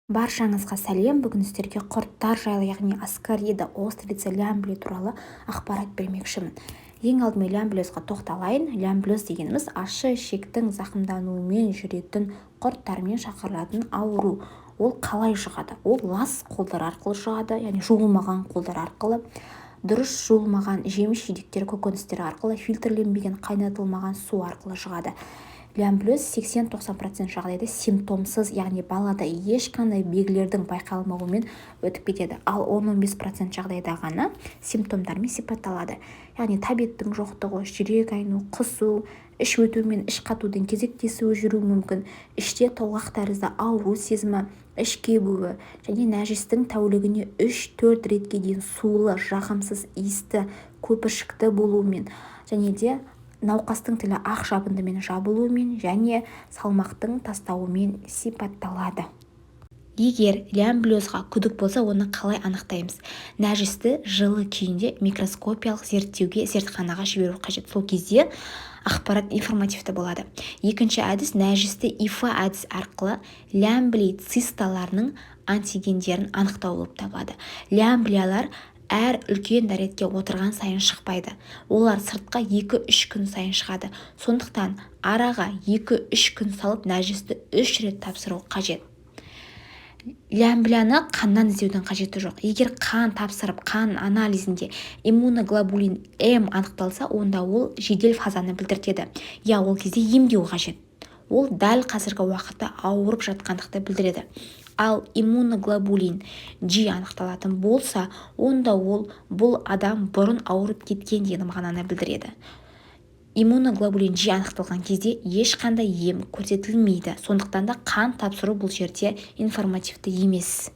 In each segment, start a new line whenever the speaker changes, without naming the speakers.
Баршаңызға сәлем. Бүгін сіздерге құрттар жайлы, яғни аскарида, острица, лямбле туралы ақпарат бермекшімін. Ең алдымен лямблезға тоқталайын. Лямблез дегеніміз ащы ішектің зақымдануымен жүретін құрттармен шақырылатын ауру. Ол қалай жұғады? Ол лас қолдар арқылы жұғады, яғни жуылмаған қолдар арқылы. Дұрыс жуылмаған жеміс-жидектер, көкөністер арқылы, фильтрленбеген қайнатылмаған су арқылы жұғады. Лямблез 80-90% жағдайда симптомсыз, яғни балада ешқандай белгілердің байқалмауымен өтіп кетеді. Ал 10-15% жағдайда ғана симптомдармен сипатталады. Яғни тәбеттің жоқтығы, жүрек айну, құсу, іш өту мен іш қатудың кезектесуі жүруі мүмкін. Іште толғақ тәрізді ауру сезімі, іш кебуі және нәжістің тәулігіне 3-4 ретке дейін сулы, жағымсыз, иісті, көпіршікті болуымен және де науқастың тілі ақ жабындымен жабылуымен және салмақтың тастауымен сипатталады. Егер лямблезға күдік болса, оны қалай анықтаймыз? Нәжісті жылы күйінде микроскопиялық зерттеуге зертханаға жіберу қажет. Сол кезде ақпарат информативті болады. Екінші әдіс нәжісті ИФА әдіс арқылы лямбле цисталарының антигендерін анықтау болып табылады. Лямблиялар әр үлкен дәретке отырған сайын шықпайды. Олар сыртқа 2-3 күн сайын шығады. Сондықтан араға 2-3 күн салып нәжісті 3 рет тапсыру қажет. Лямблияны қаннан іздеудің қажеті жоқ. Егер қан тапсырып, қан анализінде иммуноглобулин М анықталса, онда ол жедел фазаны білдіртеді. Ол кезде емдеу қажет. Ол дәл қазіргі уақытта ауырып жатқандықты білдіреді. Ал иммуноглобулин G анықталатын болса, онда ол бұл адам бұрын ауырып кеткен деген мағынаны білдіреді. Иммуноглобулин G анықталған кезде ешқандай ем көрсетілмейді. Сондықтан да қан тапсыру бұл жерде информативті емес.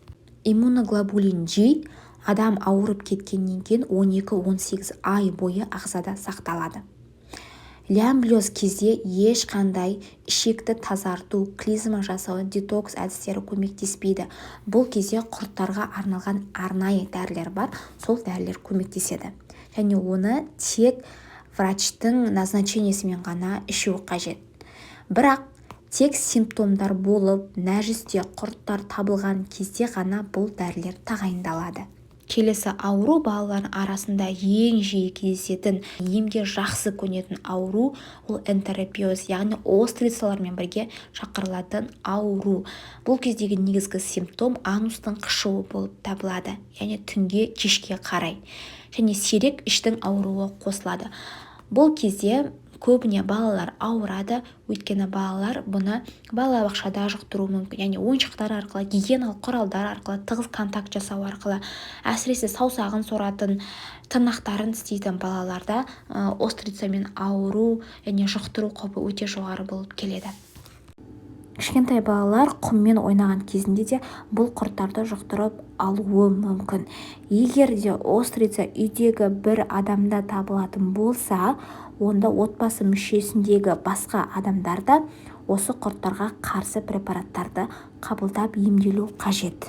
Иммуноглобулин G адам ауырып кеткеннен кейін 12-18 ай бойы ағзада сақталады. Лямблез кезде ешқандай ішекті тазарту, клизма жасау, детокс әдістері көмектеспейді. Бұл кезде құрттарға арналған арнайы дәрілер бар, сол дәрілер көмектеседі. Және оны тек врачтың назначениесімен ғана ішу қажет. Бірақ тек симптомдар болып, нәжісте құрттар табылған кезде ғана бұл дәрілер тағайындалады. Келесі ауру балалардың арасында ең жиі кездесетін, емге жақсы көнетін ауру ол энтеропиоз, яғни острицалармен бірге шақырылатын ауру. Бұл кездегі негізгі симптом анустың қышуы болып табылады, яғни түнге кешке қарай. Және сирек іштің ауруы қосылады. Бұл кезде көбіне балалар ауырады, өйткені балалар бұны балабақшада жұқтыруы мүмкін. Яғни ойыншықтар арқылы, гигиеналық құралдар арқылы, тығыз контакт жасау арқылы, әсіресе саусағын соратын, тырнақтарын істейтін балаларда острицамен ауыру және жұқтыру қаупі өте жоғары болып келеді. Кішкентай балалар құммен ойнаған кезінде де бұл құрттарды жұқтырып алуы мүмкін. Егер де острица үйдегі бір адамда табылатын болса, онда отбасы мүшесіндегі басқа адамдарда осы құрттарға қарсы препараттарды қабылдап емделу қажет.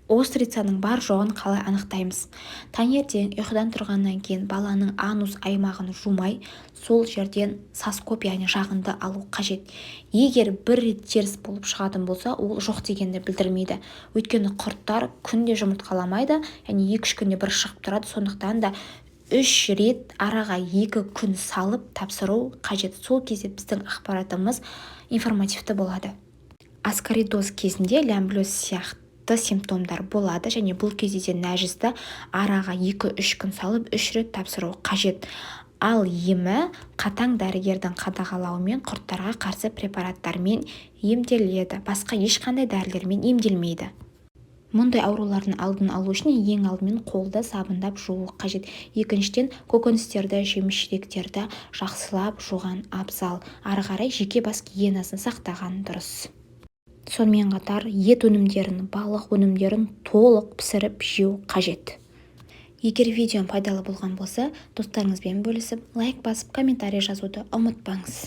Острицаның бар жоғын қалай анықтаймыз? Таңертең ұйқыдан тұрғаннан кейін баланың анус аймағын жумай, сол жерден соскоп, яғни жағынды алу қажет. Егер бір рет теріс болып шығатын болса, ол жоқ дегенді білдірмейді. Өйткені құрттар күнде жұмыртқаламайды, яғни 2-3 күнде бір шығып тұрады. Сондықтан да 3 рет араға 2 күн салып тапсыру қажет. Сол кезде біздің ақпаратымыз информативті болады. Аскаридоз кезінде лямблез сияқты симптомдар болады және бұл кезде нәжісті араға 2-3 күн салып 3 рет тапсыру қажет. Ал емі қатаң дәрігердің қадағалауымен құрттарға қарсы препараттармен емделеді. Басқа ешқандай дәрілермен емделмейді. Мұндай аурулардың алдын алу үшін ең алдымен қолды сабындап жуу қажет. Екіншіден, көкөністерді, жеміс-жидектерді жақсылап жуған абзал. Ары қарай жеке бас гигиенасын сақтаған дұрыс. Сонымен қатар ет өнімдерін, балық өнімдерін толық пісіріп жеу қажет. Егер видеом пайдалы болған болса, достарыңызбен бөлісіп, лайк басып, комментарий жазуды ұмытпаңыз.